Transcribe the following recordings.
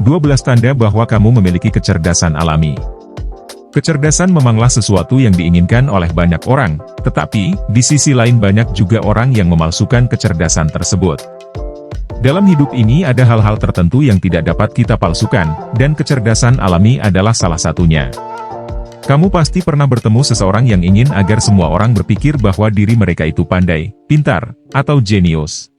12 tanda bahwa kamu memiliki kecerdasan alami. Kecerdasan memanglah sesuatu yang diinginkan oleh banyak orang, tetapi, di sisi lain banyak juga orang yang memalsukan kecerdasan tersebut. Dalam hidup ini ada hal-hal tertentu yang tidak dapat kita palsukan, dan kecerdasan alami adalah salah satunya. Kamu pasti pernah bertemu seseorang yang ingin agar semua orang berpikir bahwa diri mereka itu pandai, pintar, atau jenius.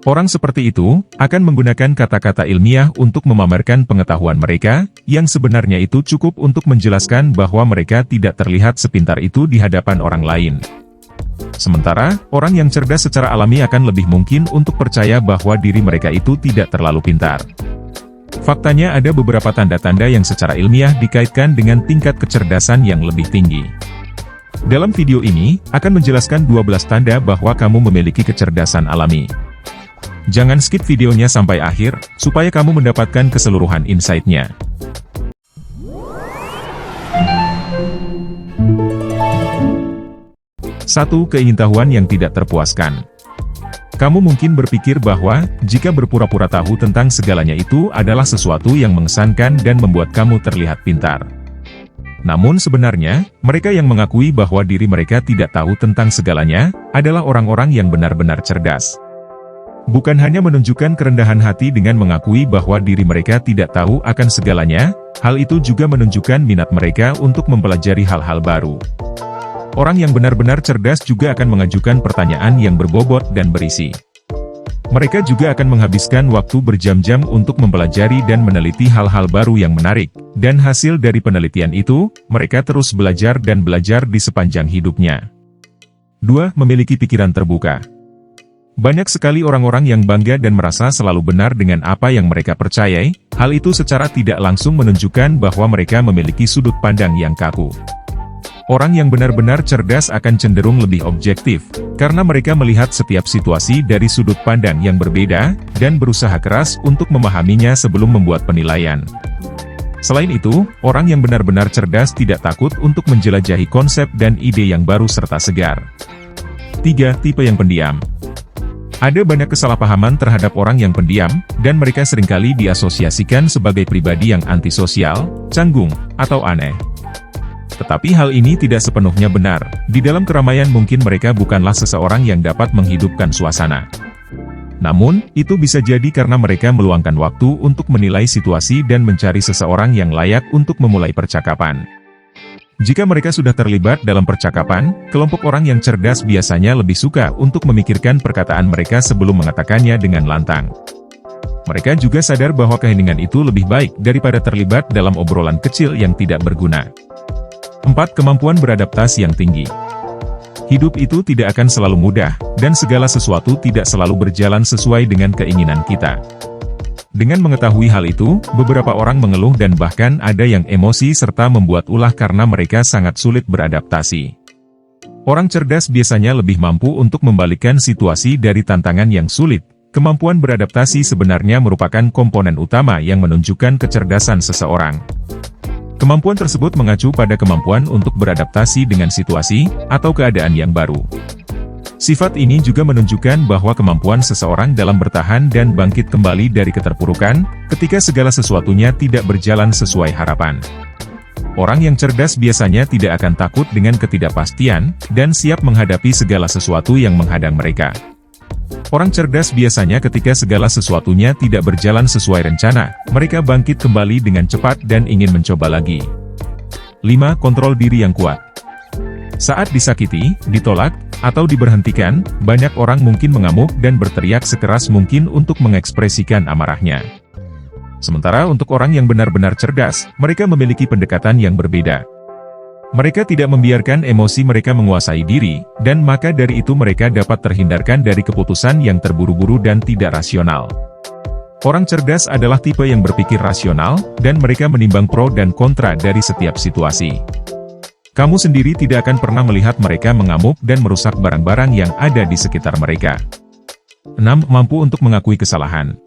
Orang seperti itu akan menggunakan kata-kata ilmiah untuk memamerkan pengetahuan mereka, yang sebenarnya itu cukup untuk menjelaskan bahwa mereka tidak terlihat sepintar itu di hadapan orang lain. Sementara, orang yang cerdas secara alami akan lebih mungkin untuk percaya bahwa diri mereka itu tidak terlalu pintar. Faktanya ada beberapa tanda-tanda yang secara ilmiah dikaitkan dengan tingkat kecerdasan yang lebih tinggi. Dalam video ini, akan menjelaskan 12 tanda bahwa kamu memiliki kecerdasan alami. Jangan skip videonya sampai akhir, supaya kamu mendapatkan keseluruhan insight-nya. 1. Keingintahuan yang tidak terpuaskan. Kamu mungkin berpikir bahwa, jika berpura-pura tahu tentang segalanya itu adalah sesuatu yang mengesankan dan membuat kamu terlihat pintar. Namun sebenarnya, mereka yang mengakui bahwa diri mereka tidak tahu tentang segalanya, adalah orang-orang yang benar-benar cerdas. Bukan hanya menunjukkan kerendahan hati dengan mengakui bahwa diri mereka tidak tahu akan segalanya, hal itu juga menunjukkan minat mereka untuk mempelajari hal-hal baru. Orang yang benar-benar cerdas juga akan mengajukan pertanyaan yang berbobot dan berisi. Mereka juga akan menghabiskan waktu berjam-jam untuk mempelajari dan meneliti hal-hal baru yang menarik, dan hasil dari penelitian itu, mereka terus belajar dan belajar di sepanjang hidupnya. 2. Memiliki pikiran terbuka. Banyak sekali orang-orang yang bangga dan merasa selalu benar dengan apa yang mereka percayai, hal itu secara tidak langsung menunjukkan bahwa mereka memiliki sudut pandang yang kaku. Orang yang benar-benar cerdas akan cenderung lebih objektif, karena mereka melihat setiap situasi dari sudut pandang yang berbeda, dan berusaha keras untuk memahaminya sebelum membuat penilaian. Selain itu, orang yang benar-benar cerdas tidak takut untuk menjelajahi konsep dan ide yang baru serta segar. 3. Tipe yang pendiam. Ada banyak kesalahpahaman terhadap orang yang pendiam, dan mereka seringkali diasosiasikan sebagai pribadi yang antisosial, canggung, atau aneh. Tetapi hal ini tidak sepenuhnya benar. Di dalam keramaian mungkin mereka bukanlah seseorang yang dapat menghidupkan suasana. Namun, itu bisa jadi karena mereka meluangkan waktu untuk menilai situasi dan mencari seseorang yang layak untuk memulai percakapan. Jika mereka sudah terlibat dalam percakapan, kelompok orang yang cerdas biasanya lebih suka untuk memikirkan perkataan mereka sebelum mengatakannya dengan lantang. Mereka juga sadar bahwa keheningan itu lebih baik daripada terlibat dalam obrolan kecil yang tidak berguna. 4. Kemampuan beradaptasi yang tinggi. Hidup itu tidak akan selalu mudah, dan segala sesuatu tidak selalu berjalan sesuai dengan keinginan kita. Dengan mengetahui hal itu, beberapa orang mengeluh dan bahkan ada yang emosi serta membuat ulah karena mereka sangat sulit beradaptasi. Orang cerdas biasanya lebih mampu untuk membalikkan situasi dari tantangan yang sulit. Kemampuan beradaptasi sebenarnya merupakan komponen utama yang menunjukkan kecerdasan seseorang. Kemampuan tersebut mengacu pada kemampuan untuk beradaptasi dengan situasi atau keadaan yang baru. Sifat ini juga menunjukkan bahwa kemampuan seseorang dalam bertahan dan bangkit kembali dari keterpurukan, ketika segala sesuatunya tidak berjalan sesuai harapan. Orang yang cerdas biasanya tidak akan takut dengan ketidakpastian, dan siap menghadapi segala sesuatu yang menghadang mereka. Orang cerdas biasanya ketika segala sesuatunya tidak berjalan sesuai rencana, mereka bangkit kembali dengan cepat dan ingin mencoba lagi. 5. Kontrol diri yang kuat. Saat disakiti, ditolak, atau diberhentikan, banyak orang mungkin mengamuk dan berteriak sekeras mungkin untuk mengekspresikan amarahnya. Sementara untuk orang yang benar-benar cerdas, mereka memiliki pendekatan yang berbeda. Mereka tidak membiarkan emosi mereka menguasai diri, dan maka dari itu mereka dapat terhindarkan dari keputusan yang terburu-buru dan tidak rasional. Orang cerdas adalah tipe yang berpikir rasional, dan mereka menimbang pro dan kontra dari setiap situasi. Kamu sendiri tidak akan pernah melihat mereka mengamuk dan merusak barang-barang yang ada di sekitar mereka. 6. Mampu untuk mengakui kesalahan.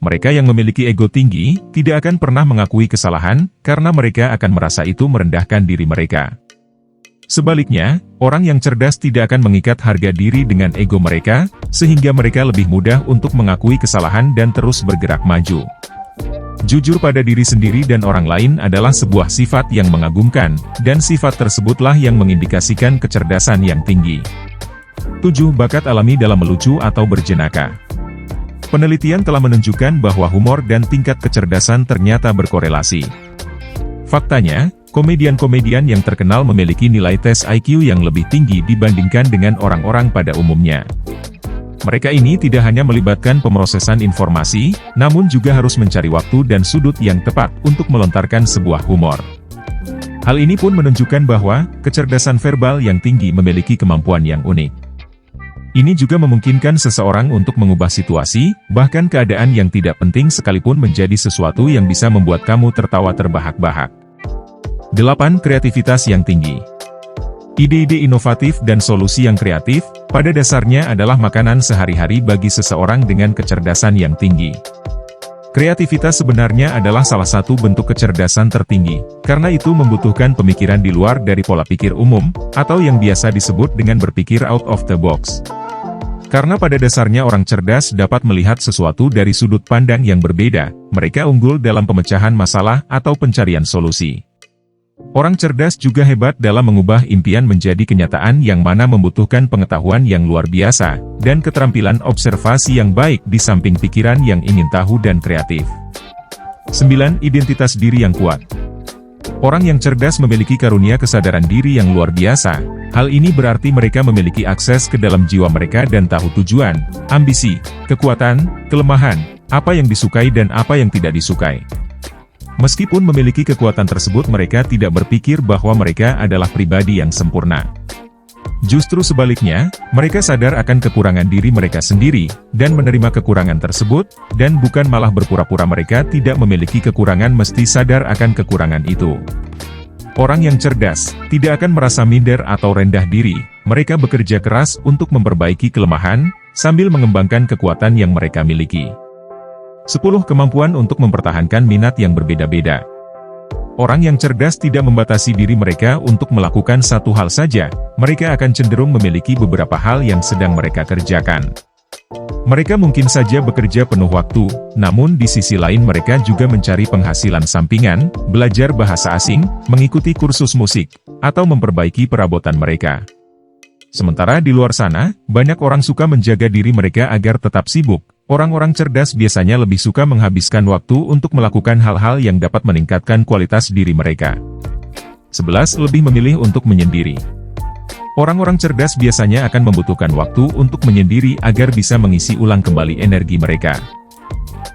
Mereka yang memiliki ego tinggi, tidak akan pernah mengakui kesalahan, karena mereka akan merasa itu merendahkan diri mereka. Sebaliknya, orang yang cerdas tidak akan mengikat harga diri dengan ego mereka, sehingga mereka lebih mudah untuk mengakui kesalahan dan terus bergerak maju. Jujur pada diri sendiri dan orang lain adalah sebuah sifat yang mengagumkan, dan sifat tersebutlah yang mengindikasikan kecerdasan yang tinggi. 7. Bakat alami dalam melucu atau berjenaka. Penelitian telah menunjukkan bahwa humor dan tingkat kecerdasan ternyata berkorelasi. Faktanya, komedian-komedian yang terkenal memiliki nilai tes IQ yang lebih tinggi dibandingkan dengan orang-orang pada umumnya. Mereka ini tidak hanya melibatkan pemrosesan informasi, namun juga harus mencari waktu dan sudut yang tepat untuk melontarkan sebuah humor. Hal ini pun menunjukkan bahwa kecerdasan verbal yang tinggi memiliki kemampuan yang unik. Ini juga memungkinkan seseorang untuk mengubah situasi, bahkan keadaan yang tidak penting sekalipun menjadi sesuatu yang bisa membuat kamu tertawa terbahak-bahak. 8. Kreativitas yang tinggi. Ide-ide inovatif dan solusi yang kreatif, pada dasarnya adalah makanan sehari-hari bagi seseorang dengan kecerdasan yang tinggi. Kreativitas sebenarnya adalah salah satu bentuk kecerdasan tertinggi, karena itu membutuhkan pemikiran di luar dari pola pikir umum, atau yang biasa disebut dengan berpikir out of the box. Karena pada dasarnya orang cerdas dapat melihat sesuatu dari sudut pandang yang berbeda, mereka unggul dalam pemecahan masalah atau pencarian solusi. Orang cerdas juga hebat dalam mengubah impian menjadi kenyataan yang mana membutuhkan pengetahuan yang luar biasa, dan keterampilan observasi yang baik di samping pikiran yang ingin tahu dan kreatif. 9. Identitas diri yang kuat. Orang yang cerdas memiliki karunia kesadaran diri yang luar biasa. Hal ini berarti mereka memiliki akses ke dalam jiwa mereka dan tahu tujuan, ambisi, kekuatan, kelemahan, apa yang disukai dan apa yang tidak disukai. Meskipun memiliki kekuatan tersebut, mereka tidak berpikir bahwa mereka adalah pribadi yang sempurna. Justru sebaliknya, mereka sadar akan kekurangan diri mereka sendiri, dan menerima kekurangan tersebut, dan bukan malah berpura-pura mereka tidak memiliki kekurangan, mesti sadar akan kekurangan itu. Orang yang cerdas tidak akan merasa minder atau rendah diri, mereka bekerja keras untuk memperbaiki kelemahan, sambil mengembangkan kekuatan yang mereka miliki. 10. Kemampuan untuk mempertahankan minat yang berbeda-beda. Orang yang cerdas tidak membatasi diri mereka untuk melakukan satu hal saja, mereka akan cenderung memiliki beberapa hal yang sedang mereka kerjakan. Mereka mungkin saja bekerja penuh waktu, namun di sisi lain mereka juga mencari penghasilan sampingan, belajar bahasa asing, mengikuti kursus musik, atau memperbaiki perabotan mereka. Sementara di luar sana, banyak orang suka menjaga diri mereka agar tetap sibuk. Orang-orang cerdas biasanya lebih suka menghabiskan waktu untuk melakukan hal-hal yang dapat meningkatkan kualitas diri mereka. 11. Lebih memilih untuk menyendiri. Orang-orang cerdas biasanya akan membutuhkan waktu untuk menyendiri agar bisa mengisi ulang kembali energi mereka.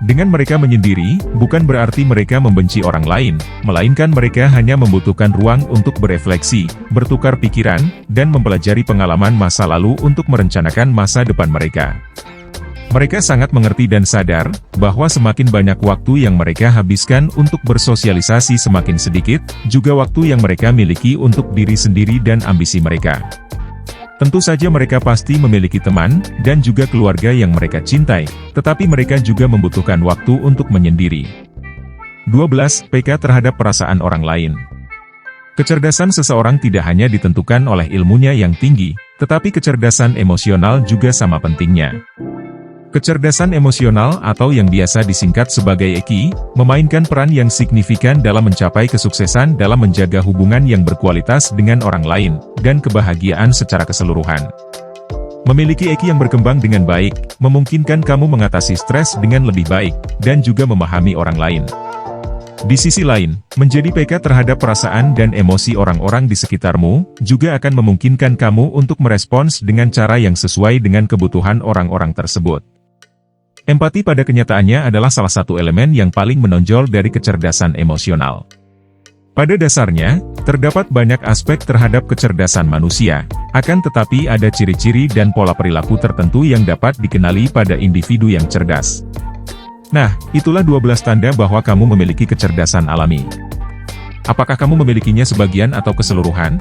Dengan mereka menyendiri, bukan berarti mereka membenci orang lain, melainkan mereka hanya membutuhkan ruang untuk berefleksi, bertukar pikiran, dan mempelajari pengalaman masa lalu untuk merencanakan masa depan mereka. Mereka sangat mengerti dan sadar, bahwa semakin banyak waktu yang mereka habiskan untuk bersosialisasi semakin sedikit, juga waktu yang mereka miliki untuk diri sendiri dan ambisi mereka. Tentu saja mereka pasti memiliki teman, dan juga keluarga yang mereka cintai, tetapi mereka juga membutuhkan waktu untuk menyendiri. 12. PK terhadap perasaan orang lain. Kecerdasan seseorang tidak hanya ditentukan oleh ilmunya yang tinggi, tetapi kecerdasan emosional juga sama pentingnya. Kecerdasan emosional atau yang biasa disingkat sebagai EQ, memainkan peran yang signifikan dalam mencapai kesuksesan dalam menjaga hubungan yang berkualitas dengan orang lain, dan kebahagiaan secara keseluruhan. Memiliki EQ yang berkembang dengan baik, memungkinkan kamu mengatasi stres dengan lebih baik, dan juga memahami orang lain. Di sisi lain, menjadi PK terhadap perasaan dan emosi orang-orang di sekitarmu, juga akan memungkinkan kamu untuk merespons dengan cara yang sesuai dengan kebutuhan orang-orang tersebut. Empati pada kenyataannya adalah salah satu elemen yang paling menonjol dari kecerdasan emosional. Pada dasarnya, terdapat banyak aspek terhadap kecerdasan manusia, akan tetapi ada ciri-ciri dan pola perilaku tertentu yang dapat dikenali pada individu yang cerdas. Nah, itulah 12 tanda bahwa kamu memiliki kecerdasan alami. Apakah kamu memilikinya sebagian atau keseluruhan?